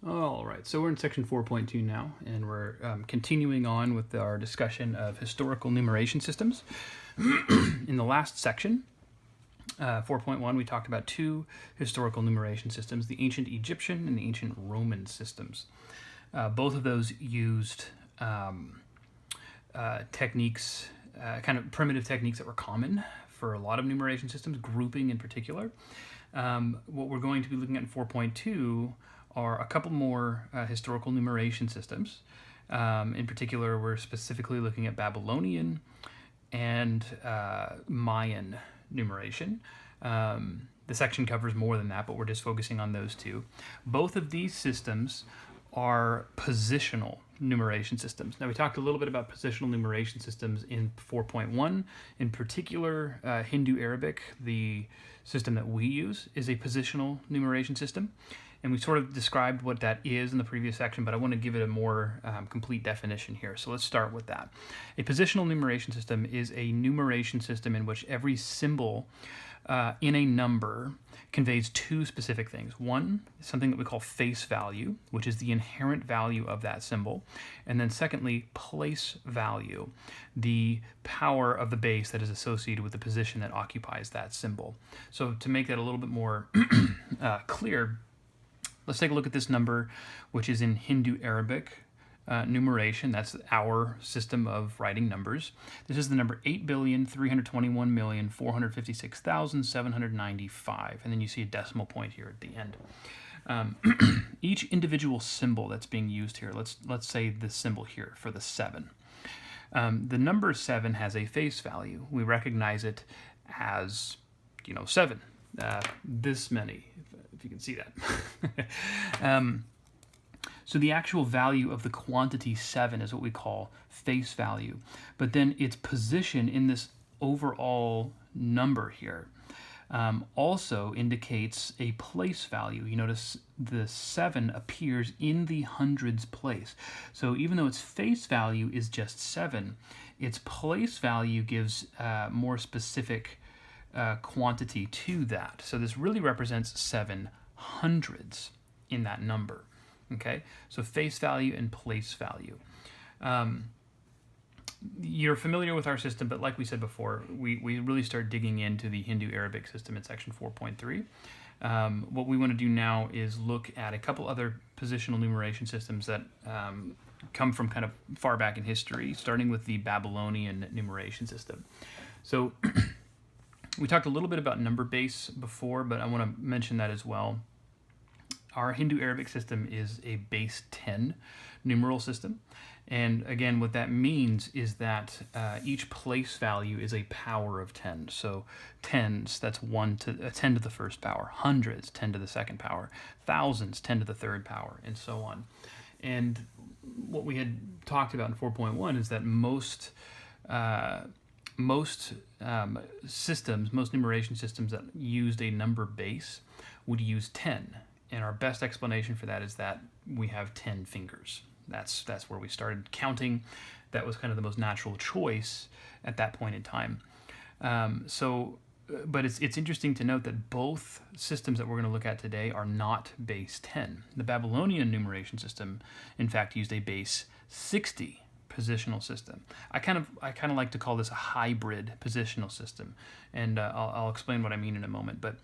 All right, so we're in section 4.2 now, and we're continuing on with our discussion of historical numeration systems. In the last section, 4.1, we talked about two historical numeration systems, the ancient Egyptian and the ancient Roman systems. Both of those used techniques, kind of primitive techniques that were common for a lot of numeration systems, grouping in particular. What we're going to be looking at in 4.2 are a couple more historical numeration systems. In particular, we're specifically looking at Babylonian and Mayan numeration. The section covers more than that, but we're just focusing on those two. Both of these systems are positional numeration systems. Now, we talked a little bit about positional numeration systems in 4.1. In particular, Hindu Arabic, the system that we use, is a positional numeration system. And we sort of described what that is in the previous section, but I want to give it a more complete definition here. So let's start with that. A positional numeration system is a numeration system in which every symbol in a number conveys two specific things. One, something that we call face value, which is the inherent value of that symbol. And then secondly, place value, the power of the base that is associated with the position that occupies that symbol. So to make that a little bit more clear, let's take a look at this number, which is in Hindu Arabic numeration. That's our system of writing numbers. This is the number 8,321,456,795. And then you see a decimal point here at the end. Each individual symbol that's being used here, let's say the symbol here for the 7. The number 7 has a face value. We recognize it as, 7. This many, if you can see that. So the actual value of the quantity 7 is what we call face value. But then its position in this overall number here also indicates a place value. You notice the 7 appears in the hundreds place. So even though its face value is just 7, its place value gives more specific quantity to that. So this really represents 7 hundreds in that number. Okay, so face value and place value. You're familiar with our system, but like we said before, we really start digging into the Hindu Arabic system in section 4.3. What we want to do now is look at a couple other positional numeration systems that come from kind of far back in history, starting with the Babylonian numeration system. So we talked a little bit about number base before, but I want to mention that as well. Our Hindu Arabic system is a base 10 numeral system. And again, what that means is that each place value is a power of 10. So tens, that's 10 to the first power. Hundreds, 10 to the second power. Thousands, 10 to the third power, and so on. And what we had talked about in 4.1 is that most systems, most numeration systems that used a number base would use 10. And our best explanation for that is that we have 10 fingers. That's where we started counting. That was kind of the most natural choice at that point in time. But it's interesting to note that both systems that we're going to look at today are not base 10. The Babylonian numeration system, in fact, used a base 60 positional system. I kind of like to call this a hybrid positional system, and I'll explain what I mean in a moment. But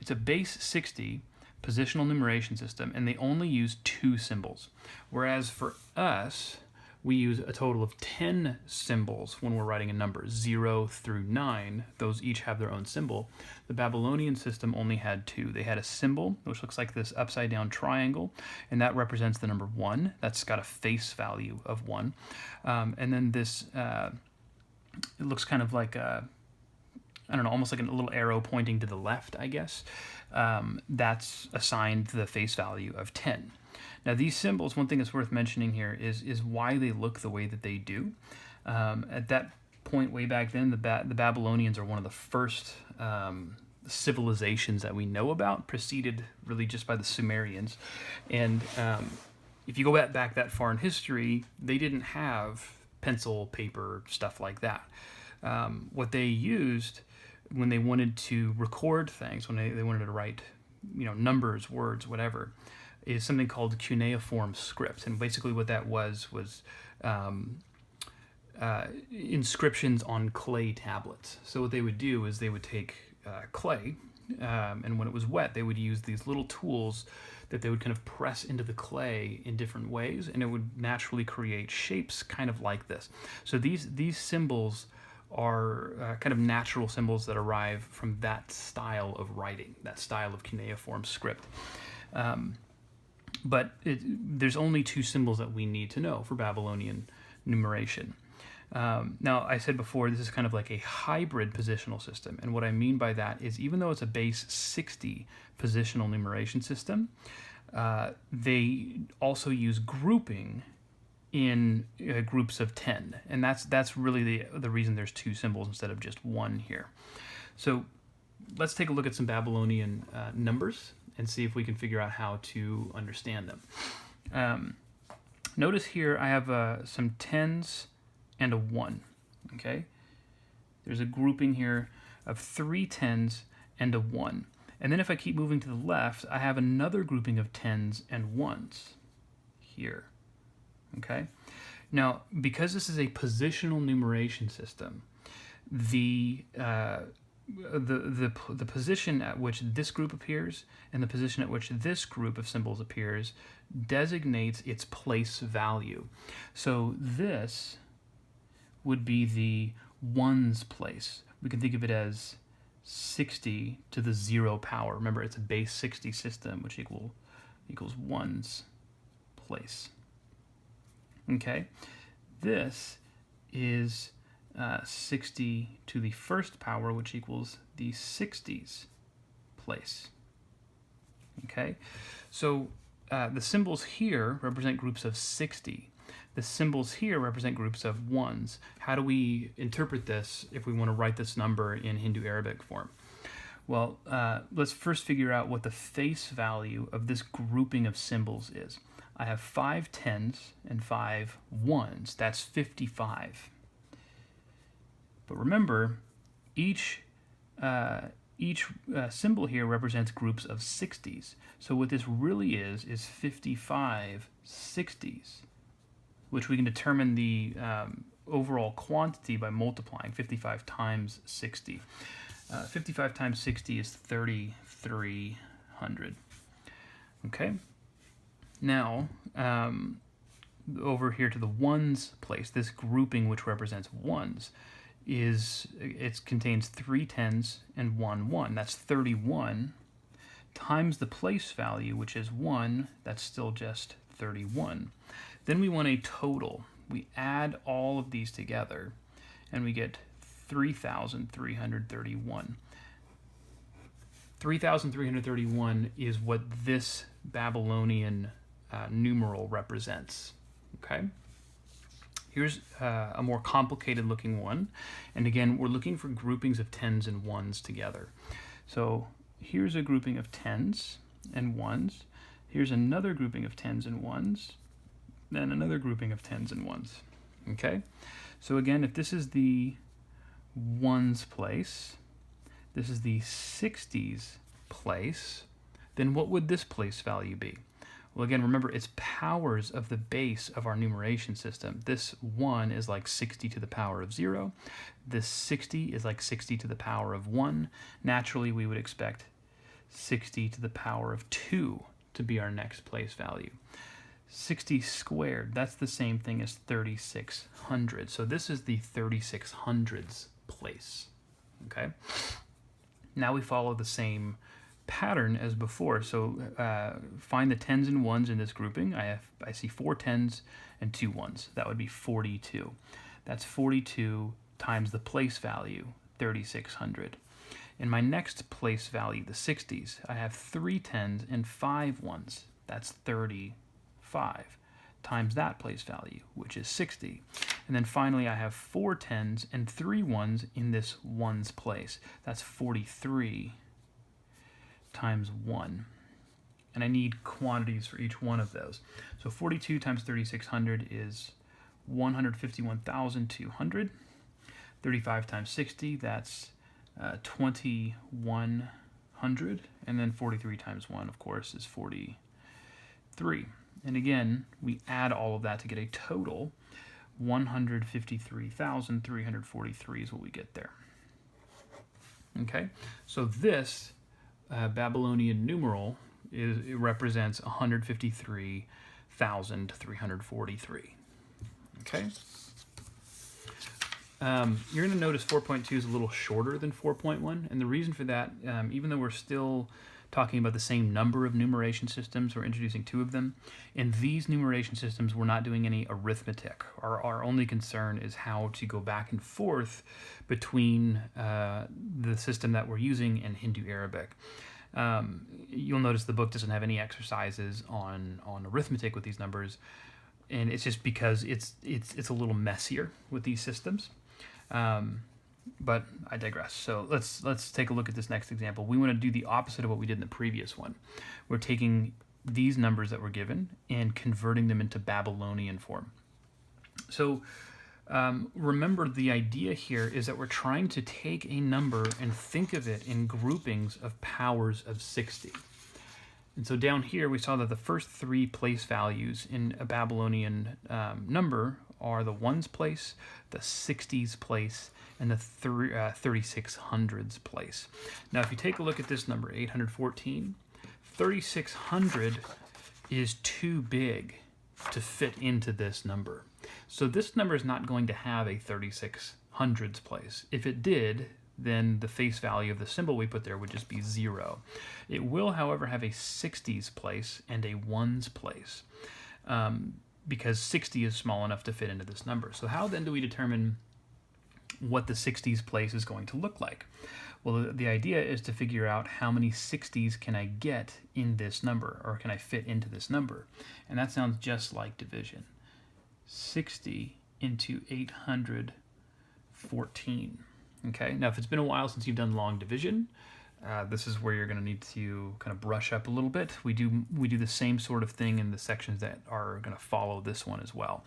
it's a base 60 positional numeration system, and they only use 2 symbols. Whereas for us, we use a total of 10 symbols when we're writing a number, 0 through 9. Those each have their own symbol. The Babylonian system only had 2. They had a symbol, which looks like this upside down triangle, and that represents the number 1. That's got a face value of 1. And then this, it looks kind of like almost like a little arrow pointing to the left, I guess. That's assigned the face value of 10. Now these symbols, one thing that's worth mentioning here is why they look the way that they do. At that point way back then, the Babylonians are one of the first civilizations that we know about, preceded really just by the Sumerians. And if you go back that far in history, they didn't have pencil, paper, stuff like that. What they used when they wanted to record things, when they wanted to write, numbers, words, whatever, is something called cuneiform script. And basically what that was inscriptions on clay tablets. So what they would do is they would take clay, and when it was wet, they would use these little tools that they would kind of press into the clay in different ways, and it would naturally create shapes kind of like this. So these symbols are kind of natural symbols that arrive from that style of writing, that style of cuneiform script. But there's only two symbols that we need to know for Babylonian numeration. Now, I said before, this is kind of like a hybrid positional system. And what I mean by that is even though it's a base 60 positional numeration system, they also use grouping in groups of 10. And that's really the reason there's two symbols instead of just one here. So let's take a look at some Babylonian numbers and see if we can figure out how to understand them. Notice here I have some 10s and a 1, okay? There's a grouping here of 3 10s and a 1. And then if I keep moving to the left, I have another grouping of 10s and 1s here, okay? Now, because this is a positional numeration system, the position at which this group appears and the position at which this group of symbols appears designates its place value. So this would be the ones place. We can think of it as 60 to the 0 power. Remember, it's a base 60 system, which equals ones place. Okay, this is 60 to the 1st power, which equals the 60s place. Okay, so the symbols here represent groups of 60. The symbols here represent groups of ones. How do we interpret this if we want to write this number in Hindu Arabic form? Well, let's first figure out what the face value of this grouping of symbols is. I have 5 10s and 5 1s. That's 55. But remember, each symbol here represents groups of 60s. So what this really is 55 60s, which we can determine the overall quantity by multiplying 55 times 60. 55 times 60 is 3,300. Okay. Now, over here to the ones place, this grouping which represents ones, it contains 3 10s and 1 1. That's 31 times the place value, which is 1. That's still just 31. Then we want a total. We add all of these together, and we get 3,331. 3,331 is what this Babylonian numeral represents. Okay? Here's a more complicated looking one. And again, we're looking for groupings of 10s and 1s together. So here's a grouping of 10s and 1s. Here's another grouping of 10s and 1s. Then another grouping of 10s and 1s. Okay? So again, if this is the 1s place, this is the 60s place, then what would this place value be? Well, again, remember, it's powers of the base of our numeration system. This 1 is like 60 to the power of 0. This 60 is like 60 to the power of 1. Naturally, we would expect 60 to the power of 2 to be our next place value. 60 squared, that's the same thing as 3,600. So this is the 3,600s place. Okay? Now we follow the same pattern as before. So find the 10s and 1s in this grouping. I see 4 10s and 2 1s. That would be 42. That's 42 times the place value, 3,600. In my next place value, the 60s, I have 3 10s and 5 1s. That's 35 times that place value, which is 60. And then finally, I have 4 10s and 3 1s in this 1's place. That's 43 times 1. And I need quantities for each one of those. So 42 times 3,600 is 151,200. 35 times 60, that's 2,100. And then 43 times 1, of course, is 42. 3. And again, we add all of that to get a total. 153,343 is what we get there. Okay, so this Babylonian numeral it represents 153,343. Okay. You're going to notice 4.2 is a little shorter than 4.1, and the reason for that, even though we're still talking about the same number of numeration systems, we're introducing 2 of them. In these numeration systems, we're not doing any arithmetic. Our only concern is how to go back and forth between the system that we're using and Hindu Arabic. You'll notice the book doesn't have any exercises on arithmetic with these numbers, and it's just because it's a little messier with these systems. But I digress. So let's take a look at this next example. We want to do the opposite of what we did in the previous one. We're taking these numbers that were given and converting them into Babylonian form. So remember, the idea here is that we're trying to take a number and think of it in groupings of powers of 60. And so down here we saw that the first 3 place values in a Babylonian number are the ones place, the 60s place, and the 3600s place. Now if you take a look at this number, 814, 3600 is too big to fit into this number. So this number is not going to have a 3600s place. If it did, then the face value of the symbol we put there would just be 0. It will, however, have a 60s place and a 1s place, because 60 is small enough to fit into this number. So how then do we determine what the 60s place is going to look like? Well, the idea is to figure out how many 60s can I get in this number, or can I fit into this number? And that sounds just like division. 60 into 814. Okay, now if it's been a while since you've done long division, this is where you're going to need to kind of brush up a little bit. We do the same sort of thing in the sections that are going to follow this one as well.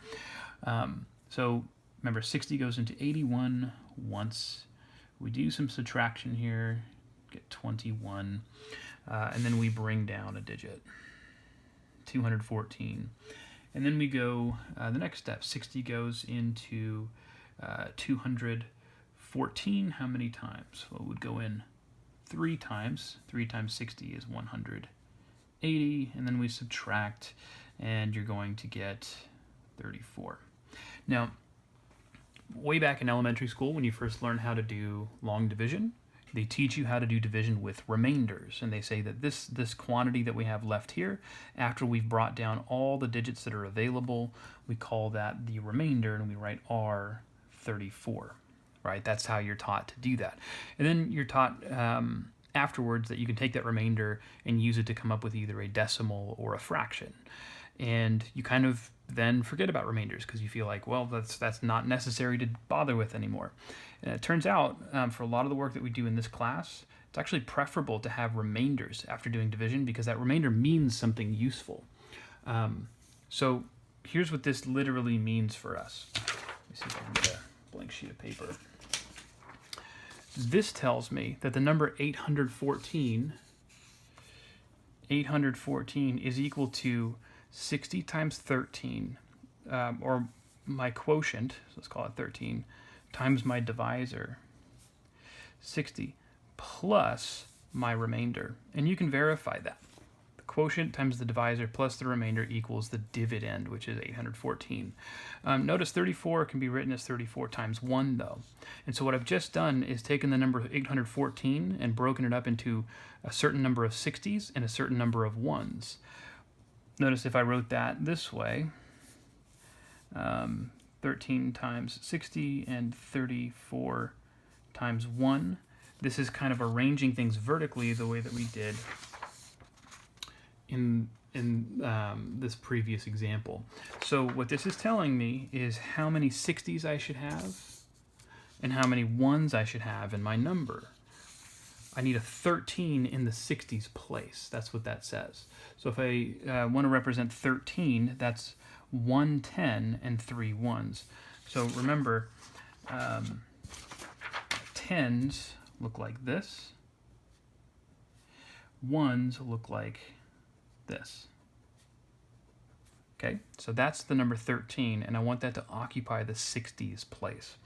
So remember, 60 goes into 81 once. We do some subtraction here, get 21, and then we bring down a digit, 214. And then we go the next step. 60 goes into 214. How many times? Well, it would go in 3 times. 3 times 60 is 180. And then we subtract, and you're going to get 34. Now, way back in elementary school, when you first learn how to do long division, they teach you how to do division with remainders, and they say that this quantity that we have left here, after we've brought down all the digits that are available, we call that the remainder, and we write R34, right? That's how you're taught to do that. And then you're taught afterwards that you can take that remainder and use it to come up with either a decimal or a fraction. And you kind of then forget about remainders because you feel like, well, that's not necessary to bother with anymore. And it turns out, for a lot of the work that we do in this class, it's actually preferable to have remainders after doing division because that remainder means something useful. So here's what this literally means for us. Let me see if I can get a blank sheet of paper. This tells me that the number 814 is equal to 60 times 13, or my quotient, so let's call it 13, times my divisor, 60, plus my remainder. And you can verify that. The quotient times the divisor plus the remainder equals the dividend, which is 814. Notice 34 can be written as 34 times 1, though. And so what I've just done is taken the number 814 and broken it up into a certain number of 60s and a certain number of 1s. Notice if I wrote that this way, 13 times 60 and 34 times 1. This is kind of arranging things vertically the way that we did in this previous example. So what this is telling me is how many 60s I should have and how many 1s I should have in my number. I need a 13 in the 60s place. That's what that says. So if I want to represent 13, that's 1 10 and 3 1s. So remember, 10s look like this. 1s look like this. Okay, so that's the number 13, and I want that to occupy the 60s place.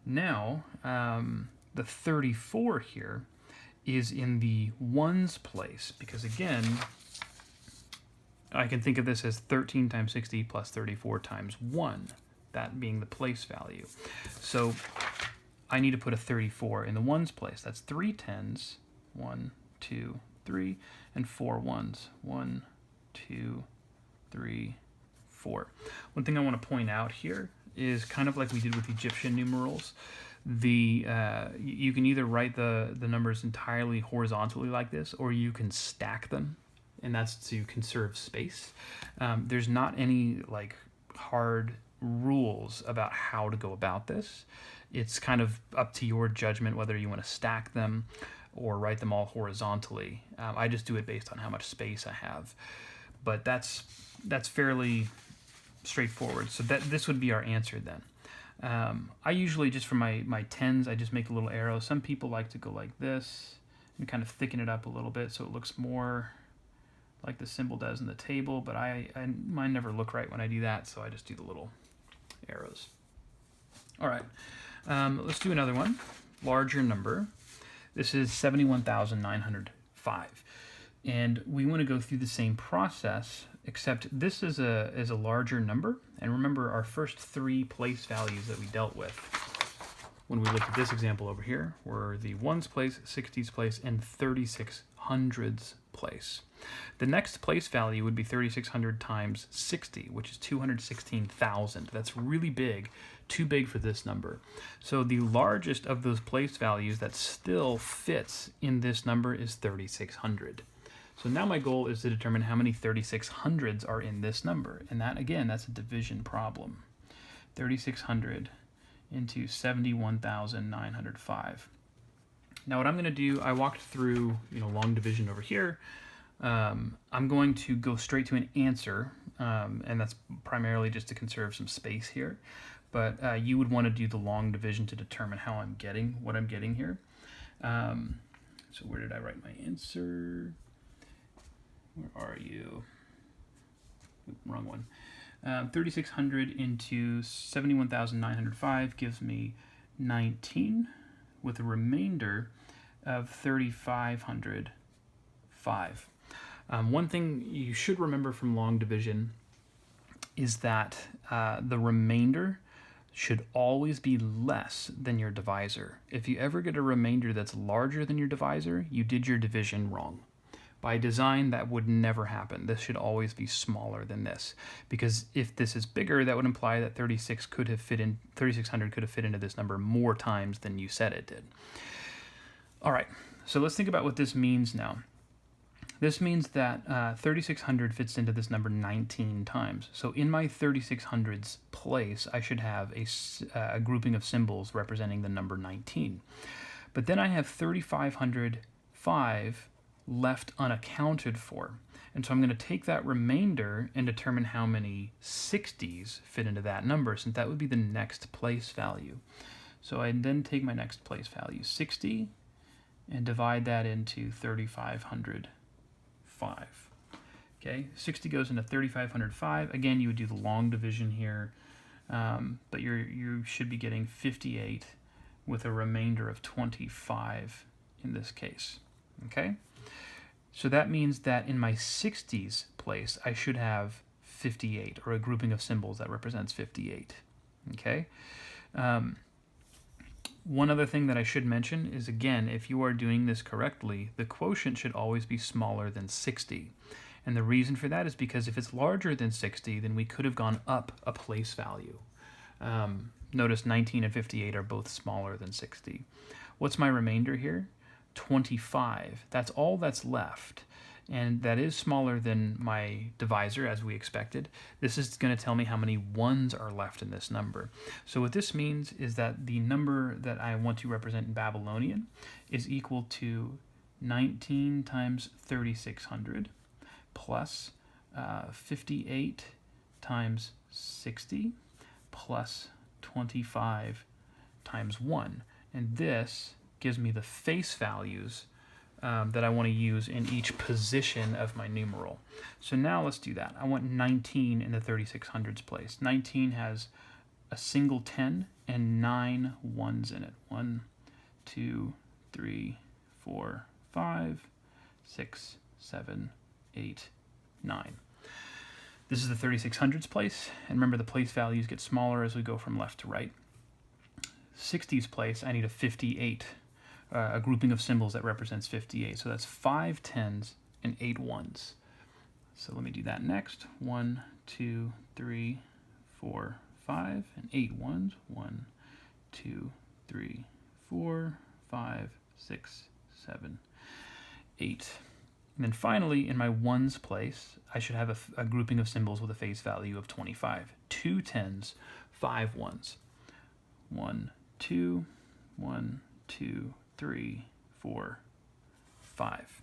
Now, the 34 here is in the ones place, because again, I can think of this as 13 times 60 plus 34 times 1, that being the place value. So I need to put a 34 in the ones place. That's 3 tens, 1, 2, 3, and 4 ones. 1, 2, 3, 4. One thing I want to point out here is kind of like we did with Egyptian numerals. You can either write the numbers entirely horizontally like this, or you can stack them, and that's to conserve space. There's not any like hard rules about how to go about this. It's kind of up to your judgment whether you want to stack them or write them all horizontally. I just do it based on how much space I have, but that's fairly straightforward. So this would be our answer then. I usually, just for my tens, I just make a little arrow. Some people like to go like this and kind of thicken it up a little bit so it looks more like the symbol does in the table, but mine never look right when I do that, so I just do the little arrows. All right, let's do another one. Larger number. This is 71,905. And we want to go through the same process, except this is a larger number. And remember, our first 3 place values that we dealt with when we looked at this example over here were the ones place, 60s place, and 3600s place. The next place value would be 3600 times 60, which is 216,000. That's really big, too big for this number. So the largest of those place values that still fits in this number is 3600. So now my goal is to determine how many 3600s are in this number. And that, again, that's a division problem. 3600 into 71,905. Now what I'm going to do, I walked through long division over here. I'm going to go straight to an answer, and that's primarily just to conserve some space here. But you would want to do the long division to determine how I'm getting what I'm getting here. So where did I write my answer? Where are you? Oop, wrong one. 3600 into 71,905 gives me 19, with a remainder of 3,505. One thing you should remember from long division is that the remainder should always be less than your divisor. If you ever get a remainder that's larger than your divisor, you did your division wrong. By design, that would never happen. This should always be smaller than this, because if this is bigger, that would imply that 3600 could have fit into this number more times than you said it did. All right, so let's think about what this means now. This means that 3600 fits into this number 19 times. So in my 3600s place, I should have a grouping of symbols representing the number 19. But then I have 3,505 left unaccounted for. And so I'm going to take that remainder and determine how many 60s fit into that number, since that would be the next place value. So I then take my next place value, 60, and divide that into 3,505. Okay, 60 goes into 3,505. Again, you would do the long division here, but you should be getting 58 with a remainder of 25 in this case. Okay, so that means that in my 60s place, I should have 58, or a grouping of symbols that represents 58. Okay. One other thing that I should mention is, again, if you are doing this correctly, the quotient should always be smaller than 60. And the reason for that is because if it's larger than 60, then we could have gone up a place value. Notice 19 and 58 are both smaller than 60. What's my remainder here? 25. That's all that's left. And that is smaller than my divisor, as we expected. This is going to tell me how many ones are left in this number. So what this means is that the number that I want to represent in Babylonian is equal to 19 times 3,600 plus 58 times 60 plus 25 times 1. And this gives me the face values that I want to use in each position of my numeral. So now let's do that. I want 19 in the 3600s place. 19 has a single 10 and 9 ones in it. 1, 2, 3, 4, 5, 6, 7, 8, 9. This is the 3600s place, and remember the place values get smaller as we go from left to right. 60s place, I need a 58, a grouping of symbols that represents 58. So that's 5 10s and 8 1s. So let me do that next. 1, 2, 3, 4, 5, and 8 1s. 1, 2, 3, 4, 5, 6, 7, 8. And then finally, in my ones place, I should have a grouping of symbols with a face value of 25. 2 10s, 5 1s. 1, 2, 1, 2, 3, 4, 5.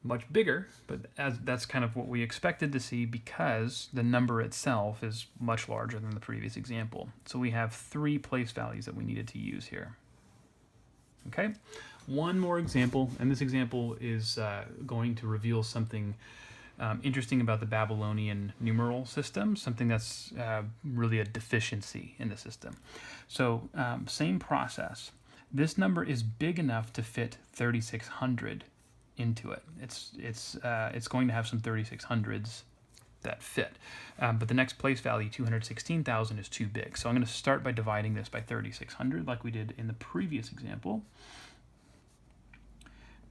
Much bigger, but that's kind of what we expected to see because the number itself is much larger than the previous example. So we have 3 place values that we needed to use here. Okay, one more example, and this example is going to reveal something interesting about the Babylonian numeral system, something that's really a deficiency in the system. So same process. This number is big enough to fit 3600 into it. It's going to have some 3600s that fit, but the next place value, 216,000, is too big. So I'm going to start by dividing this by 3600 like we did in the previous example.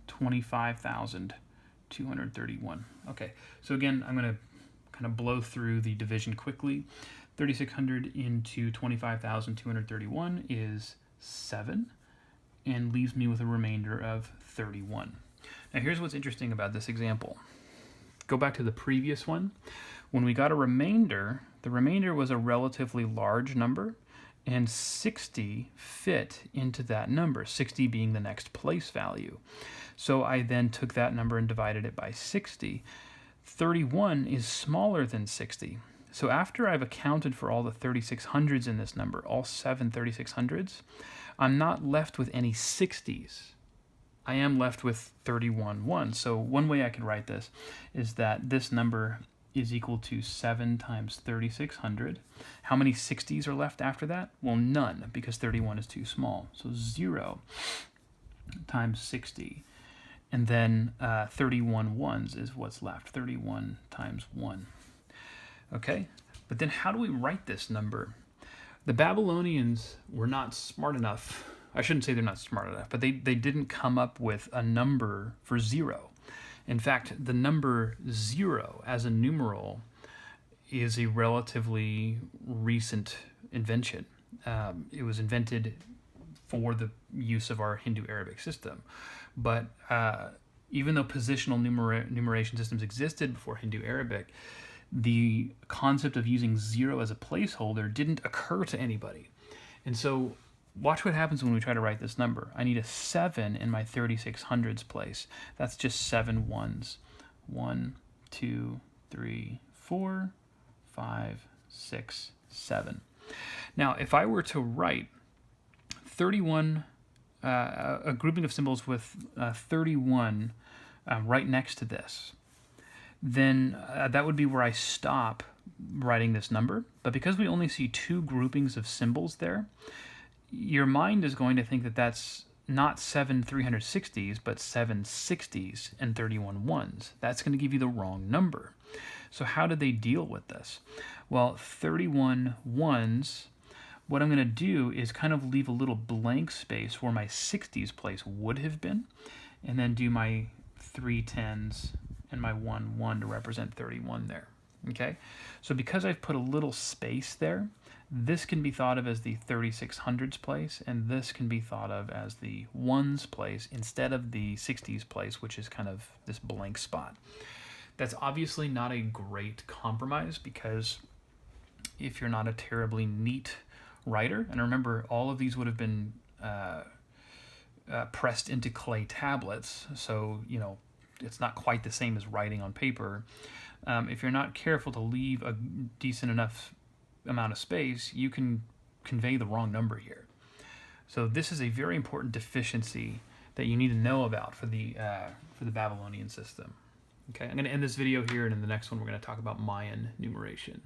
25,231. Okay, so again, I'm going to kind of blow through the division quickly. 3600 into 25,231 is 7 and leaves me with a remainder of 31. Now here's what's interesting about this example. Go back to the previous one. When we got a remainder, the remainder was a relatively large number, and 60 fit into that number, 60 being the next place value. So I then took that number and divided it by 60. 31 is smaller than 60. So after I've accounted for all the 3600s in this number, all 7 3600s, I'm not left with any 60s. I am left with 31 1. So one way I could write this is that this number is equal to 7 times 3600. How many 60s are left after that? Well, none, because 31 is too small. So 0 times 60. And then 31 ones is what's left. 31 times 1. Okay, but then how do we write this number? The Babylonians were not smart enough. I shouldn't say they're not smart enough, but they didn't come up with a number for 0. In fact, the number 0 as a numeral is a relatively recent invention. It was invented for the use of our Hindu-Arabic system. But even though positional numeration systems existed before Hindu-Arabic, the concept of using 0 as a placeholder didn't occur to anybody. And so watch what happens when we try to write this number. I need a 7 in my 3600s place. That's just 7 ones. 1, 2, 3, 4, 5, 6, 7. Now, if I were to write 31, a grouping of symbols with 31 right next to this, then that would be where I stop writing this number. But because we only see 2 groupings of symbols there, your mind is going to think that that's not 7 360s, but 7 60s and 31 ones. That's going to give you the wrong number. So how did they deal with this? Well, 31 ones, what I'm going to do is kind of leave a little blank space where my 60s place would have been, and then do my 3 10s and my 1 1 to represent 31 there. Okay, so because I've put a little space there, this can be thought of as the 3600s place, and this can be thought of as the ones place instead of the 60s place, which is kind of this blank spot. That's obviously not a great compromise, because if you're not a terribly neat writer, and remember, all of these would have been pressed into clay tablets, so it's not quite the same as writing on paper. If you're not careful to leave a decent enough amount of space, you can convey the wrong number here. So this is a very important deficiency that you need to know about for the Babylonian system. Okay, I'm going to end this video here, and in the next one we're going to talk about Mayan numeration.